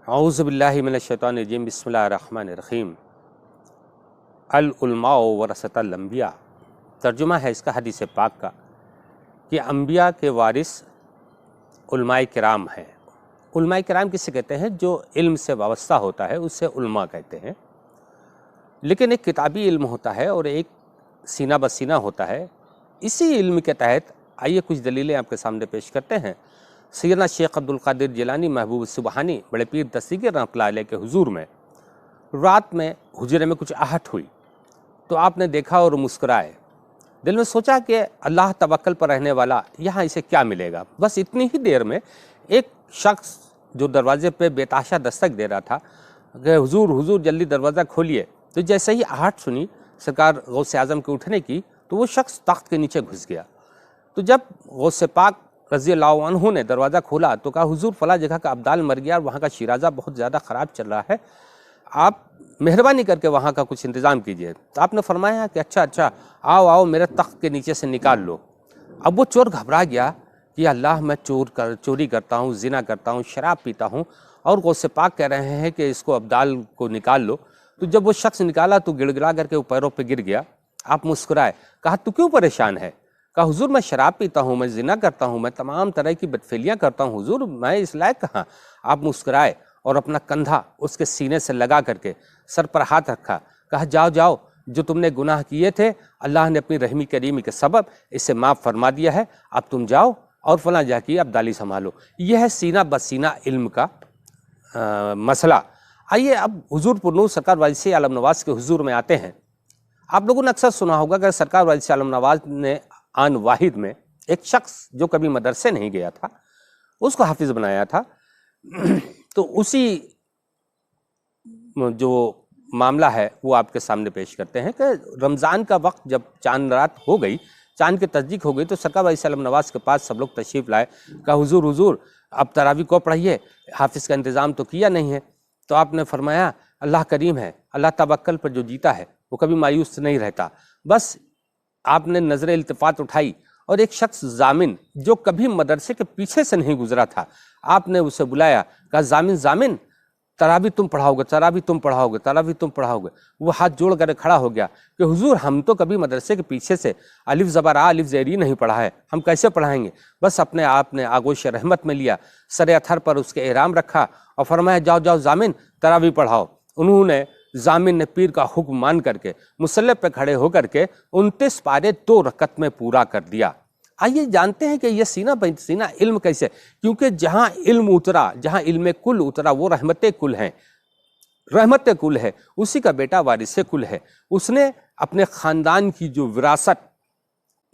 اعوذ باللہ من الشیطان الرجیم، بسم اللہ الرحمن الرحیم۔ العلماء ورثۃ الانبیاء، ترجمہ ہے اس کا حدیث پاک کا کہ انبیاء کے وارث علماء کرام ہیں۔ علماء کرام کسے کہتے ہیں؟ جو علم سے وابستہ ہوتا ہے اسے علماء کہتے ہیں، لیکن ایک کتابی علم ہوتا ہے اور ایک سینہ بسینہ ہوتا ہے۔ اسی علم کے تحت آئیے کچھ دلیلیں آپ کے سامنے پیش کرتے ہیں۔ سیدنا شیخ عبدالقادر جیلانی محبوب سبحانی بڑے پیر دستگیر رحمۃ اللہ علیہ کے حضور میں رات میں حجرے میں کچھ آہٹ ہوئی تو آپ نے دیکھا اور مسکرائے۔ دل میں سوچا کہ اللہ توکل پر رہنے والا یہاں اسے کیا ملے گا۔ بس اتنی ہی دیر میں ایک شخص جو دروازے پہ بے تحاشا دستک دے رہا تھا کہ حضور حضور جلدی دروازہ کھولیے، تو جیسے ہی آہٹ سنی سرکار غوث اعظم کے اٹھنے کی تو وہ شخص تخت کے نیچے گھس گیا۔ تو جب غوث پاک رضی اللہ عنہ نے دروازہ کھولا تو کہا حضور فلاں جگہ کا ابدال مر گیا اور وہاں کا شیرازہ بہت زیادہ خراب چل رہا ہے، آپ مہربانی کر کے وہاں کا کچھ انتظام کیجئے۔ تو آپ نے فرمایا کہ اچھا آؤ میرے تخت کے نیچے سے نکال لو۔ اب وہ چور گھبرا گیا کہ اللہ میں چوری کرتا ہوں، زنا کرتا ہوں، شراب پیتا ہوں، اور غوث پاک کہہ رہے ہیں کہ اس کو ابدال کو نکال لو۔ تو جب وہ شخص نکالا تو گڑ گڑا کر کے وہ پیروں پہ گر گیا۔ آپ مسکرائے، کہا تو کیوں پریشان ہے؟ کہا حضور میں شراب پیتا ہوں، میں زنا کرتا ہوں، میں تمام طرح کی بدفعلیاں کرتا ہوں، حضور میں اس لائق کہاں؟ آپ مسکرائے اور اپنا کندھا اس کے سینے سے لگا کر کے سر پر ہاتھ رکھا، کہا جاؤ جو تم نے گناہ کیے تھے اللہ نے اپنی رحمی کریمی کے سبب اسے معاف فرما دیا ہے، اب تم جاؤ اور فلاں جا کے ابدالی سنبھالو۔ یہ ہے سینہ بسینہ علم کا مسئلہ۔ آئیے اب حضور پرنور سرکار وارث عالم نواز کے حضور میں آتے ہیں۔ آپ لوگوں نے اکثر سنا ہوگا کہ سرکار وارث عالم نواز نے آن واحد میں ایک شخص جو کبھی مدرسے نہیں گیا تھا اس کو حافظ بنایا تھا۔ تو اسی جو معاملہ ہے وہ آپ کے سامنے پیش کرتے ہیں کہ رمضان کا وقت جب چاند رات ہو گئی، چاند کی تصدیق ہو گئی، تو سرکار وارث عالم نواز کے پاس سب لوگ تشریف لائے، کہا حضور اب تراویح کو پڑھیے، حافظ کا انتظام تو کیا نہیں ہے۔ تو آپ نے فرمایا اللہ کریم ہے، اللہ توکل پر جو جیتا ہے وہ کبھی مایوس نہیں رہتا۔ بس آپ نے نظر التفات اٹھائی اور ایک شخص ضامن جو کبھی مدرسے کے پیچھے سے نہیں گزرا تھا، آپ نے اسے بلایا، کہا ضامن تراویح تم پڑھاؤ گے۔ وہ ہاتھ جوڑ کر کھڑا ہو گیا کہ حضور ہم تو کبھی مدرسے کے پیچھے سے الف زبر آ الف زیر نہیں پڑھا ہے، ہم کیسے پڑھائیں گے؟ بس اپنے آپ نے آغوش رحمت میں لیا، سر اتھر پر اس کے احرام رکھا اور فرمایا جاؤ ضامن تراویح پڑھاؤ۔ انہوں نے ضامن نے پیر کا حکم مان کر کے مصلی پہ کھڑے ہو کر کے 29 پارے 2 رکعت میں پورا کر دیا۔ آئیے جانتے ہیں کہ یہ سینہ بسینہ علم کیسے، کیونکہ جہاں علم اترا، جہاں علم کل اترا وہ رحمت کل ہیں، رحمت کل ہے، اسی کا بیٹا وارث کل ہے۔ اس نے اپنے خاندان کی جو وراثت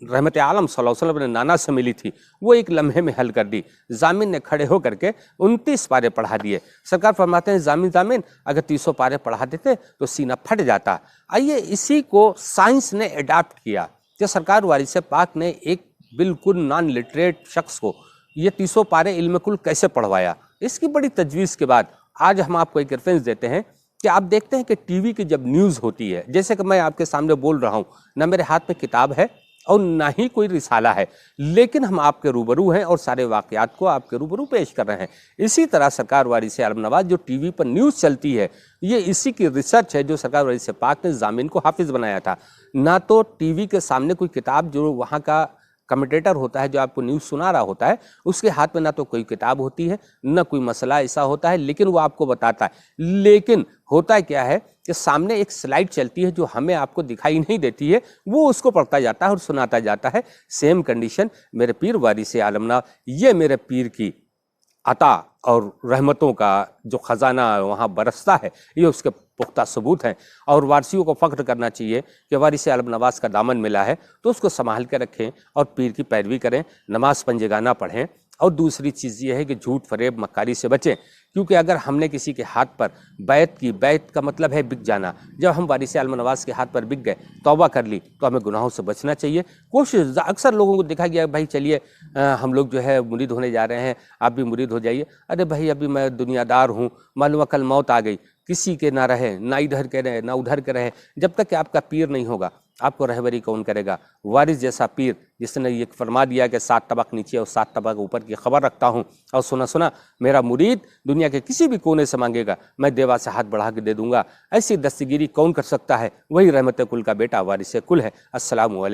رحمت عالم صلی اللہ علیہ وسلم نے نانا سے ملی تھی وہ ایک لمحے میں حل کر دی۔ ضامن نے کھڑے ہو کر کے 29 پارے پڑھا دیے۔ سرکار فرماتے ہیں ضامن اگر 300 پارے پڑھا دیتے تو سینہ پھٹ جاتا۔ آئیے اسی کو سائنس نے اڈاپٹ کیا کہ سرکار وارث پاک نے ایک بالکل نان لٹریٹ شخص کو یہ 300 پارے علم کل کیسے پڑھوایا۔ اس کی بڑی تجویز کے بعد آج ہم آپ کو ایک ریفرنس دیتے ہیں کہ آپ دیکھتے ہیں کہ ٹی وی کی جب نیوز ہوتی ہے، جیسے کہ میں آپ کے سامنے بول رہا ہوں، نہ میرے ہاتھ میں کتاب ہے اور نہ ہی کوئی رسالہ ہے، لیکن ہم آپ کے روبرو ہیں اور سارے واقعات کو آپ کے روبرو پیش کر رہے ہیں۔ اسی طرح سرکار وارث عالم نواز جو ٹی وی پر نیوز چلتی ہے یہ اسی کی ریسرچ ہے جو سرکار وارث پاک نے ضامن کو حافظ بنایا تھا۔ نہ تو ٹی وی کے سامنے کوئی کتاب جو وہاں کا کمنٹیٹر ہوتا ہے جو آپ کو نیوز سنا رہا ہوتا ہے اس کے ہاتھ میں نہ تو کوئی کتاب ہوتی ہے نہ کوئی مسئلہ ایسا ہوتا ہے، لیکن وہ آپ کو بتاتا ہے۔ لیکن ہوتا کیا ہے کہ سامنے ایک سلائیڈ چلتی ہے جو ہمیں آپ کو دکھائی نہیں دیتی ہے، وہ اس کو پڑھتا جاتا ہے اور سناتا جاتا ہے۔ سیم کنڈیشن میرے پیر وارث عالم نواز، یہ میرے پیر کی عطا اور رحمتوں کا جو خزانہ وہاں برستا ہے یہ اس کے پختہ ثبوت ہیں، اور وارثیوں کو فخر کرنا چاہیے کہ وارث عالم نواز کا دامن ملا ہے تو اس کو سنبھال کے رکھیں اور پیر کی پیروی کریں، نماز پنجگانہ پڑھیں، اور دوسری چیز یہ ہے کہ جھوٹ فریب مکاری سے بچیں، کیونکہ اگر ہم نے کسی کے ہاتھ پر بیعت کی، بیعت کا مطلب ہے بک جانا، جب ہم وارث عالم نواز کے ہاتھ پر بک گئے، توبہ کر لی تو ہمیں گناہوں سے بچنا چاہیے۔ کوشش اکثر لوگوں کو دیکھا گیا بھائی چلیے ہم لوگ جو ہے مرید ہونے جا رہے ہیں، آپ بھی مرید ہو جائیے۔ ارے بھائی ابھی میں دنیا دار ہوں، معلوم کل موت آ گئی، کسی کے نہ رہے، نہ ادھر کے رہے نہ ادھر کے رہے، جب تک کہ آپ کا پیر نہیں ہوگا آپ کو رہبری کون کرے گا؟ وارث جیسا پیر جس نے یہ فرما دیا کہ 7 طبق نیچے اور 7 طبق اوپر کی خبر رکھتا ہوں، اور سنا میرا مرید دنیا کے کسی بھی کونے سے مانگے گا میں دیوا سے ہاتھ بڑھا کے دے دوں گا، ایسی دستگیری کون کر سکتا ہے؟ وہی رحمت کل کا بیٹا وارث کل ہے۔ السلام علیکم۔